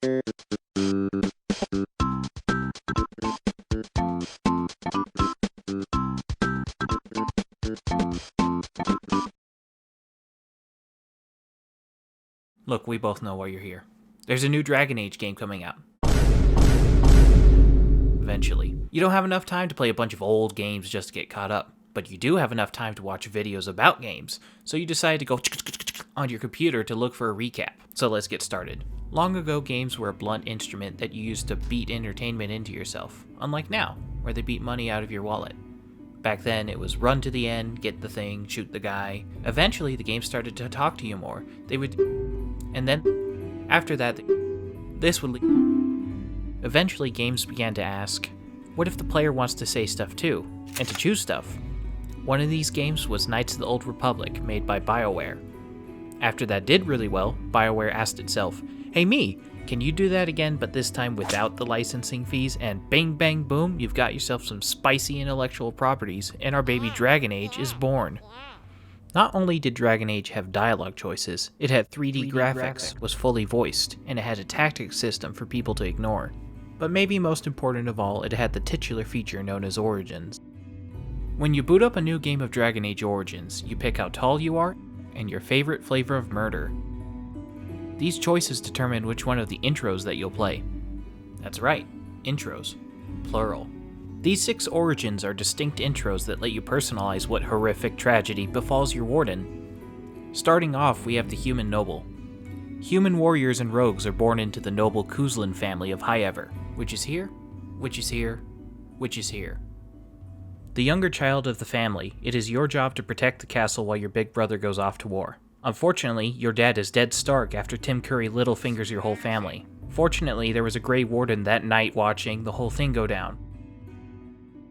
Look, we both know why you're here. There's a new Dragon Age game coming out. Eventually. You don't have enough time to play a bunch of old games just to get caught up, but you do have enough time to watch videos about games, so you decide to go on your computer to look for a recap. So let's get started. Long ago, games were a blunt instrument that you used to beat entertainment into yourself, unlike now, where they beat money out of your wallet. Back then, it was run to the end, get the thing, shoot the guy. Eventually, the game started to talk to you more. And then, after that, Eventually, games began to ask, what if the player wants to say stuff too, and to choose stuff? One of these games was Knights of the Old Republic, made by BioWare. After that did really well, BioWare asked itself, hey me, can you do that again, but this time without the licensing fees? And bang bang boom, you've got yourself some spicy intellectual properties, and our baby Dragon Age is born. Not only did Dragon Age have dialogue choices, it had 3D graphics, was fully voiced, and it had a tactics system for people to ignore. But maybe most important of all, it had the titular feature known as Origins. When you boot up a new game of Dragon Age Origins, you pick how tall you are, and your favorite flavor of murder. These choices determine which one of the intros that you'll play. That's right, intros. Plural. These 6 origins are distinct intros that let you personalize what horrific tragedy befalls your warden. Starting off, we have the Human Noble. Human warriors and rogues are born into the noble Kuzlin family of Highever, which is here, which is here, which is here. The younger child of the family, it is your job to protect the castle while your big brother goes off to war. Unfortunately, your dad is dead stark after Tim Curry little fingers your whole family. Fortunately, there was a Grey Warden that night watching the whole thing go down.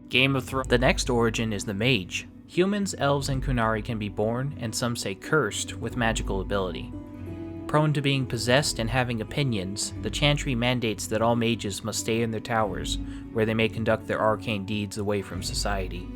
Game of Thrones. The next origin is the Mage. Humans, elves, and Kunari can be born, and some say cursed, with magical ability. Prone to being possessed and having opinions, the Chantry mandates that all mages must stay in their towers, where they may conduct their arcane deeds away from society.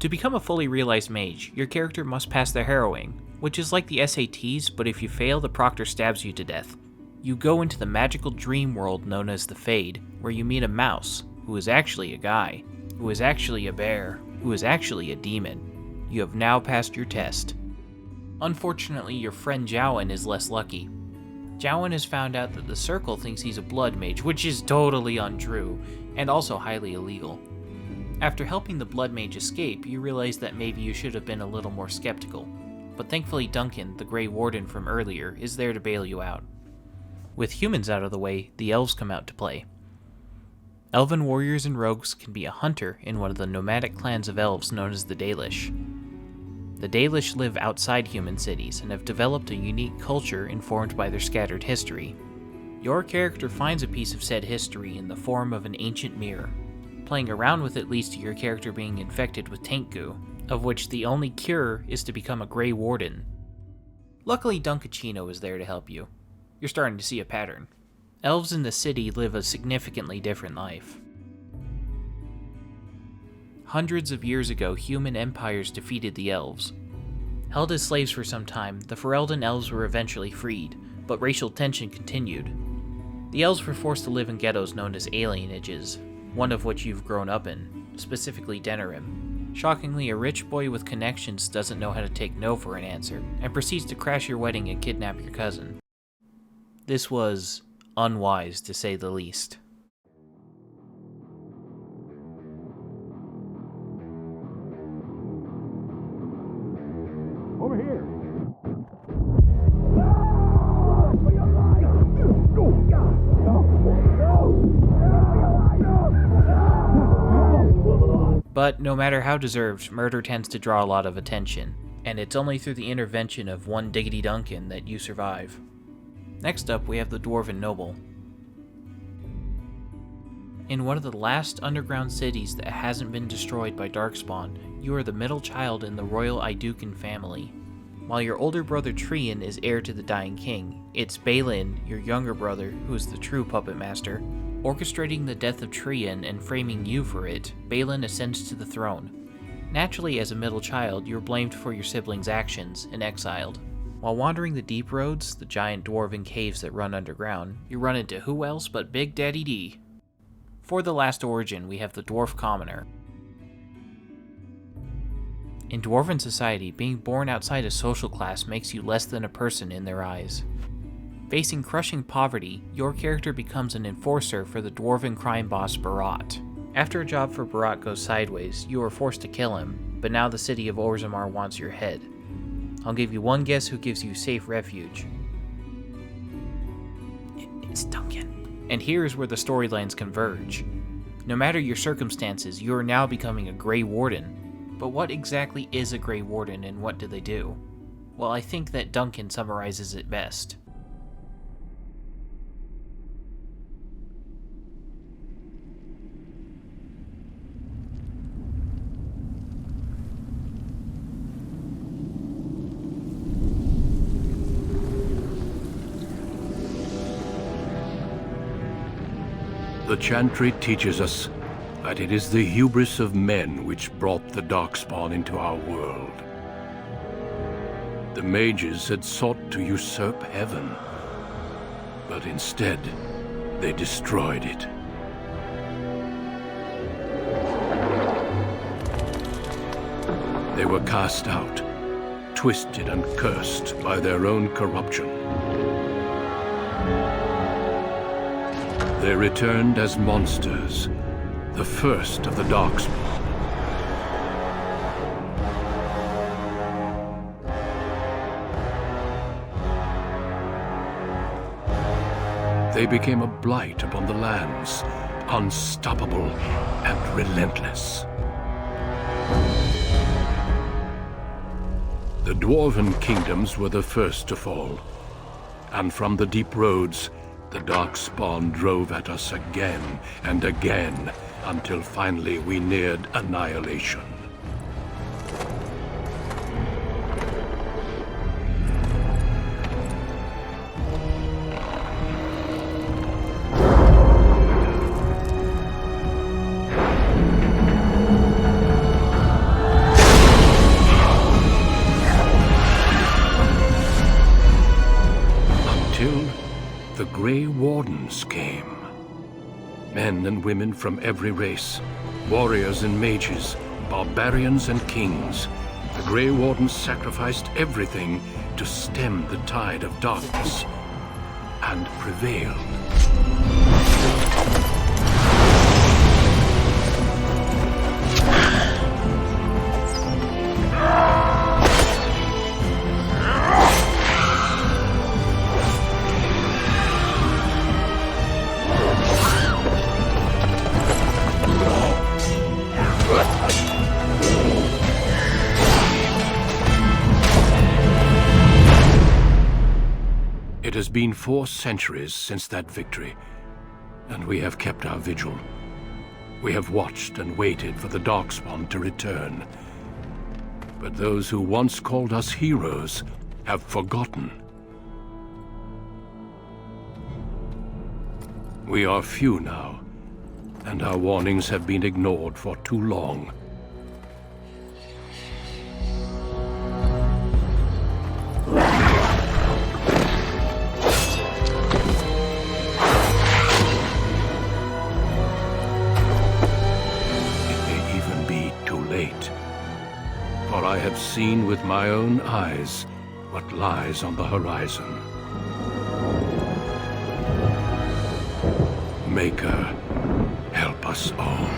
To become a fully realized mage, your character must pass their harrowing, which is like the SATs, but if you fail, the proctor stabs you to death. You go into the magical dream world known as the Fade, where you meet a mouse, who is actually a guy, who is actually a bear, who is actually a demon. You have now passed your test. Unfortunately, your friend Jowan is less lucky. Jowan has found out that the Circle thinks he's a blood mage, which is totally untrue, and also highly illegal. After helping the Blood Mage escape, you realize that maybe you should have been a little more skeptical, but thankfully Duncan, the Grey Warden from earlier, is there to bail you out. With humans out of the way, the elves come out to play. Elven warriors and rogues can be a hunter in one of the nomadic clans of elves known as the Dalish. The Dalish live outside human cities and have developed a unique culture informed by their scattered history. Your character finds a piece of said history in the form of an ancient mirror. Playing around with it leads to your character being infected with taint goo, of which the only cure is to become a Grey Warden. Luckily, Dunkachino is there to help you. You're starting to see a pattern. Elves in the city live a significantly different life. Hundreds of years ago, human empires defeated the elves. Held as slaves for some time, the Ferelden elves were eventually freed, but racial tension continued. The elves were forced to live in ghettos known as alienages, one of which you've grown up in, specifically Denerim. Shockingly, a rich boy with connections doesn't know how to take no for an answer, and proceeds to crash your wedding and kidnap your cousin. This was unwise, to say the least. Over here! But no matter how deserved, murder tends to draw a lot of attention, and it's only through the intervention of one Diggity Duncan that you survive. Next up, we have the Dwarven Noble. In one of the last underground cities that hasn't been destroyed by Darkspawn, you are the middle child in the royal Idukan family. While your older brother Trian is heir to the Dying King, it's Balin, your younger brother, who is the true puppet master. Orchestrating the death of Trian and framing you for it, Balin ascends to the throne. Naturally, as a middle child, you're blamed for your siblings' actions and exiled. While wandering the deep roads, the giant dwarven caves that run underground, you run into who else but Big Daddy D. For the last origin, we have the Dwarf Commoner. In Dwarven society, being born outside a social class makes you less than a person in their eyes. Facing crushing poverty, your character becomes an enforcer for the Dwarven crime boss Barat. After a job for Barat goes sideways, you are forced to kill him, but now the city of Orzammar wants your head. I'll give you one guess who gives you safe refuge. It's Duncan. And here's where the storylines converge. No matter your circumstances, you are now becoming a Grey Warden. But what exactly is a Grey Warden and what do they do? Well, I think that Duncan summarizes it best. The Chantry teaches us that it is the hubris of men which brought the Darkspawn into our world. The mages had sought to usurp heaven, but instead, they destroyed it. They were cast out, twisted and cursed by their own corruption. They returned as monsters, the first of the Darkspawn. They became a blight upon the lands, unstoppable and relentless. The Dwarven kingdoms were the first to fall, and from the deep roads, the Darkspawn drove at us again and again, until finally we neared annihilation. The Grey Wardens came. Men and women from every race, warriors and mages, barbarians and kings. The Grey Wardens sacrificed everything to stem the tide of darkness, and prevailed. It has been 4 centuries since that victory, and we have kept our vigil. We have watched and waited for the Darkspawn to return. But those who once called us heroes have forgotten. We are few now, and our warnings have been ignored for too long. For I have seen with my own eyes what lies on the horizon. Maker, help us all.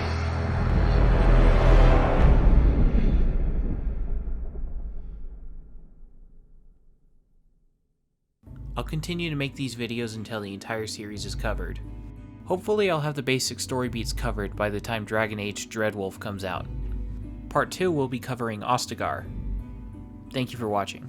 I'll continue to make these videos until the entire series is covered. Hopefully I'll have the basic story beats covered by the time Dragon Age Dreadwolf comes out. Part 2 will be covering Ostagar. Thank you for watching.